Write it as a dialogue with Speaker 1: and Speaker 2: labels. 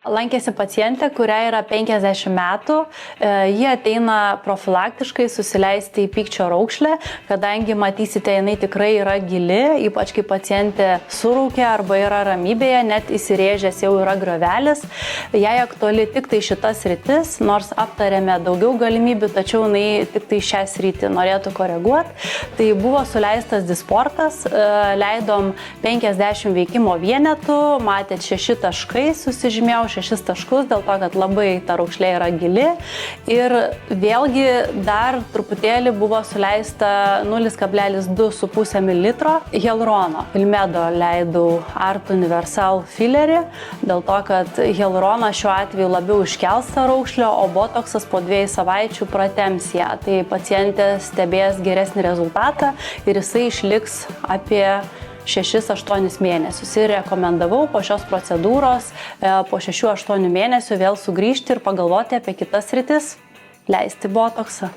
Speaker 1: Lankėsi pacientė, kuriai yra 50 metų. Ji ateina profilaktiškai susileisti į pykčio raukšlę, kadangi matysite, jinai tikrai yra gili, ypač kai pacientė suraukia arba yra ramybėje, net įsirėžęs jau yra griovelis. Jai aktuali tik tai šita sritis, nors aptarėme daugiau galimybių, tačiau jinai tik tai šią sritį norėtų koreguoti. Tai buvo suleistas disportas, leidom 50 veikimo vienetų, matėt 6 taškai, susižymėjau 6 taškus, dėl to, kad labai ta raukšlė yra gili. Ir vėlgi dar truputėlį buvo suleista 0,2,5 ml hialurono. Ilmedo leidau Art Universal filerį, dėl to, kad hialuronas šiuo atveju labiau iškels tą raukšlę, o botoksas po 2 savaičių pratems ją. Tai pacientė stebės geresnį rezultatą ir jisai išliks apie 6-8 mėnesius. Ir rekomendavau po šios procedūros po 6-8 mėnesių vėl sugrįžti ir pagalvoti apie kitas sritis, leisti botoksą.